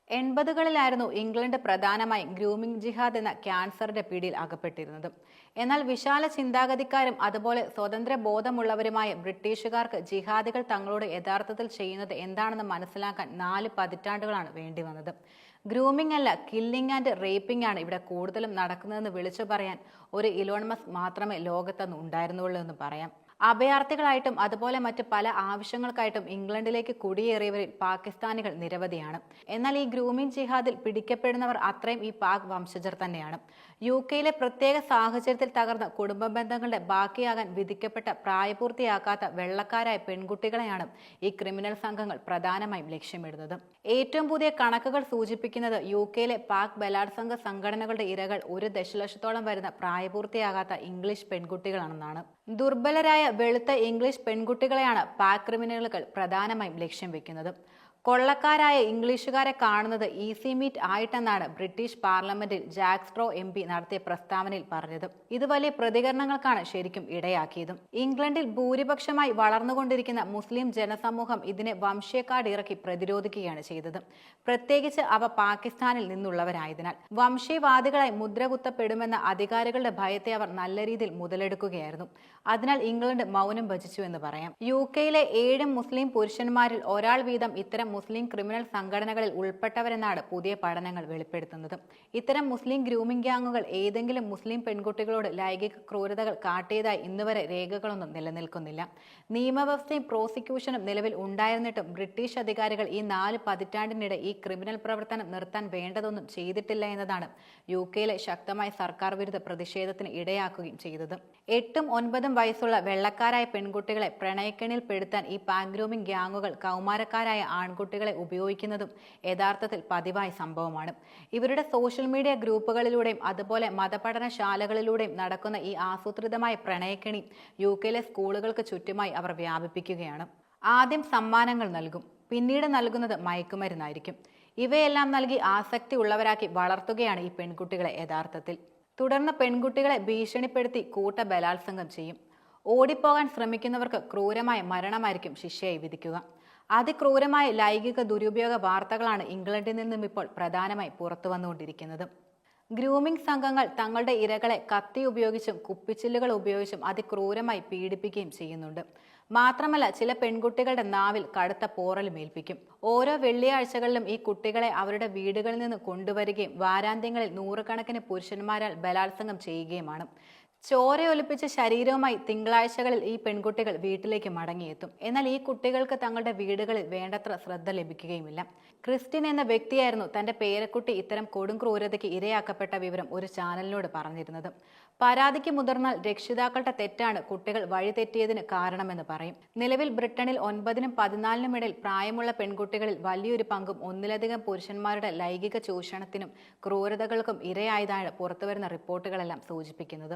80കളിലായിരുന്നു England പ്രധാനമായും grooming ജിഹാദ് എന്ന ക്യാൻസറിന്റെ പിടിയിൽ അകപ്പെട്ടിരുന്നത്. എന്നാൽ വിശാല ചിന്താഗതിക്കാരും അതുപോലെ സ്വതന്ത്ര ബോധമുള്ളവരുമായ ബ്രിട്ടീഷുകാർക്ക് ജിഹാദികൾ തങ്ങളോട് യഥാർത്ഥത്തിൽ ചെയ്യുന്നത് എന്താണെന്ന് മനസ്സിലാക്കാൻ 4 പതിറ്റാണ്ടുകളാണ് വേണ്ടി വന്നത്. ഗ്രൂമിംഗ് അല്ല, കില്ലിംഗ് ആൻഡ് റേപ്പിംഗ് ആണ് ഇവിടെ കൂടുതലും നടക്കുന്നതെന്ന് വിളിച്ചു പറയാൻ ഒരു ഇലോൺ മസ്ക് മാത്രമേ ലോകത്തൊന്നും ഉണ്ടായിരുന്നുള്ളൂ എന്ന് പറയാം. അഭയാർത്ഥികളായിട്ടും അതുപോലെ മറ്റ് പല ആവശ്യങ്ങൾക്കായിട്ടും ഇംഗ്ലണ്ടിലേക്ക് കുടിയേറിയവരിൽ പാകിസ്ഥാനികൾ നിരവധിയാണ്. എന്നാൽ ഈ ഗ്രൂമിംഗ് ജിഹാദിൽ പിടിക്കപ്പെടുന്നവർ അത്രയും ഈ പാക് വംശജർ തന്നെയാണ്. UK പ്രത്യേക സാഹചര്യത്തിൽ തകർന്ന കുടുംബ ബന്ധങ്ങളുടെ ബാക്കിയാകാൻ വിധിക്കപ്പെട്ട പ്രായപൂർത്തിയാക്കാത്ത വെള്ളക്കാരായ പെൺകുട്ടികളെയാണ് ഈ ക്രിമിനൽ സംഘങ്ങൾ പ്രധാനമായും ലക്ഷ്യമിടുന്നത്. ഏറ്റവും പുതിയ കണക്കുകൾ സൂചിപ്പിക്കുന്നത് UK പാക് ബലാത്സംഗ സംഘടനകളുടെ ഇരകൾ 1 ദശലക്ഷത്തോളം വരുന്ന പ്രായപൂർത്തിയാകാത്ത ഇംഗ്ലീഷ് പെൺകുട്ടികളാണെന്നാണ്. ദുർബലരായ വെളുത്ത ഇംഗ്ലീഷ് പെൺകുട്ടികളെയാണ് പാക് ക്രിമിനലുകൾ പ്രധാനമായും ലക്ഷ്യം വെക്കുന്നത്. കൊള്ളക്കാരായ ഇംഗ്ലീഷുകാരെ കാണുന്നത് ഈസി മീറ്റ് ആയിട്ടെന്നാണ് ബ്രിട്ടീഷ് പാർലമെന്റിൽ ജാക്ക് സ്ട്രോ MP നടത്തിയ പ്രസ്താവനയിൽ പറഞ്ഞത്. ഇത് വലിയ പ്രതികരണങ്ങൾക്കാണ് ശരിക്കും ഇടയാക്കിയതും. ഇംഗ്ലണ്ടിൽ ഭൂരിപക്ഷമായി വളർന്നുകൊണ്ടിരിക്കുന്ന മുസ്ലിം ജനസമൂഹം ഇതിനെ വംശീയ കാർഡ് ഇറക്കി പ്രതിരോധിക്കുകയാണ് ചെയ്തത്. പ്രത്യേകിച്ച് അവ പാകിസ്ഥാനിൽ നിന്നുള്ളവരായതിനാൽ വംശീയവാദികളായി മുദ്രകുത്തപ്പെടുമെന്ന അധികാരികളുടെ ഭയത്തെ അവർ നല്ല രീതിയിൽ മുതലെടുക്കുകയായിരുന്നു. അതിനാൽ ഇംഗ്ലണ്ട് മൗനം ഭജിച്ചു എന്ന് പറയാം. UK 7 മുസ്ലിം പുരുഷന്മാരിൽ ഒരാൾ വീതം ഇത്തരം മുസ്ലിം ക്രിമിനൽ സംഘടനകളിൽ ഉൾപ്പെട്ടവരെന്നാണ് പുതിയ പഠനങ്ങൾ വെളിപ്പെടുത്തുന്നത്. ഇത്തരം മുസ്ലിം ഗ്രൂമിംഗ് ഗ്യാങ്ങുകൾ ഏതെങ്കിലും മുസ്ലിം പെൺകുട്ടികളോട് ലൈംഗിക ക്രൂരതകൾ കാട്ടിയതായി ഇന്നുവരെ രേഖകളൊന്നും നിലനിൽക്കുന്നില്ല. നിയമവ്യവസ്ഥയും പ്രോസിക്യൂഷനും നിലവിൽ ഉണ്ടായിരുന്നിട്ടും ബ്രിട്ടീഷ് അധികാരികൾ ഈ 4 പതിറ്റാണ്ടിനിടെ ഈ ക്രിമിനൽ പ്രവർത്തനം നിർത്താൻ വേണ്ടതൊന്നും ചെയ്തിട്ടില്ല എന്നതാണ് UK ശക്തമായ സർക്കാർ വിരുദ്ധ പ്രതിഷേധത്തിന് ഇടയാക്കുകയും ചെയ്തത്. 8ഉം 9ഉം വയസ്സുള്ള വെള്ളക്കാരായ പെൺകുട്ടികളെ പ്രണയക്കെണിയിൽ പെടുത്താൻ ഈ പാക് ഗ്രൂമിംഗ് ഗ്യാങ്ങുകൾ കൗമാരക്കാരായ ആൺകുട്ടികളെ ഉപയോഗിക്കുന്നതും യഥാർത്ഥത്തിൽ പതിവായ സംഭവമാണ്. ഇവരുടെ സോഷ്യൽ മീഡിയ ഗ്രൂപ്പുകളിലൂടെയും അതുപോലെ മതപഠനശാലകളിലൂടെയും നടക്കുന്ന ഈ ആസൂത്രിതമായ പ്രണയക്കെണി UK സ്കൂളുകൾക്ക് ചുറ്റുമായി അവർ വ്യാപിപ്പിക്കുകയാണ്. ആദ്യം സമ്മാനങ്ങൾ നൽകും, പിന്നീട് നൽകുന്നത് മയക്കുമരുന്നായിരിക്കും. ഇവയെല്ലാം നൽകി ആസക്തി ഉള്ളവരാക്കി വളർത്തുകയാണ് ഈ പെൺകുട്ടികളെ യഥാർത്ഥത്തിൽ. തുടർന്ന് പെൺകുട്ടികളെ ഭീഷണിപ്പെടുത്തി കൂട്ട ബലാത്സംഗം ചെയ്യും. ഓടിപ്പോകാൻ ശ്രമിക്കുന്നവർക്ക് ക്രൂരമായ മരണമായിരിക്കും ശിക്ഷയായി വിധിക്കുക. അതിക്രൂരമായ ലൈംഗിക ദുരുപയോഗ വാർത്തകളാണ് ഇംഗ്ലണ്ടിൽ നിന്നും ഇപ്പോൾ പ്രധാനമായി പുറത്തു വന്നുകൊണ്ടിരിക്കുന്നത്. ഗ്രൂമിംഗ് സംഘങ്ങൾ തങ്ങളുടെ ഇരകളെ കത്തി ഉപയോഗിച്ചും കുപ്പിച്ചില്ലുകൾ ഉപയോഗിച്ചും അതിക്രൂരമായി പീഡിപ്പിക്കുകയും ചെയ്യുന്നുണ്ട്. മാത്രമല്ല ചില പെൺകുട്ടികളുടെ നാവിൽ കടുത്ത പോറലും ഏൽപ്പിക്കും. ഓരോ വെള്ളിയാഴ്ചകളിലും ഈ കുട്ടികളെ അവരുടെ വീടുകളിൽ നിന്ന് കൊണ്ടുവരികയും വാരാന്ത്യങ്ങളിൽ നൂറുകണക്കിന് പുരുഷന്മാരാൽ ബലാത്സംഗം ചെയ്യുകയുമാണ്. ചോരയൊലിപ്പിച്ച ശരീരവുമായി തിങ്കളാഴ്ചകളിൽ ഈ പെൺകുട്ടികൾ വീട്ടിലേക്ക് മടങ്ങിയെത്തും. എന്നാൽ ഈ കുട്ടികൾക്ക് തങ്ങളുടെ വീടുകളിൽ വേണ്ടത്ര ശ്രദ്ധ ലഭിക്കുകയുമില്ല. ക്രിസ്ത്യൻ എന്ന വ്യക്തിയായിരുന്നു തന്റെ പേരക്കുട്ടി ഇത്തരം കൊടും ക്രൂരതയ്ക്ക് ഇരയാക്കപ്പെട്ട വിവരം ഒരു ചാനലിനോട് പറഞ്ഞിരുന്നത്. പരാതിക്ക് മുതിർന്നാൽ രക്ഷിതാക്കളുടെ തെറ്റാണ് കുട്ടികൾ വഴിതെറ്റിയതിന് കാരണമെന്ന് പറയും. നിലവിൽ ബ്രിട്ടനിൽ 9നും 14നും ഇടയിൽ പ്രായമുള്ള പെൺകുട്ടികളിൽ വലിയൊരു പങ്കും ഒന്നിലധികം പുരുഷന്മാരുടെ ലൈംഗിക ചൂഷണത്തിനും ക്രൂരതകൾക്കും ഇരയായതാണ് പുറത്തുവരുന്ന റിപ്പോർട്ടുകളെല്ലാം സൂചിപ്പിക്കുന്നത്.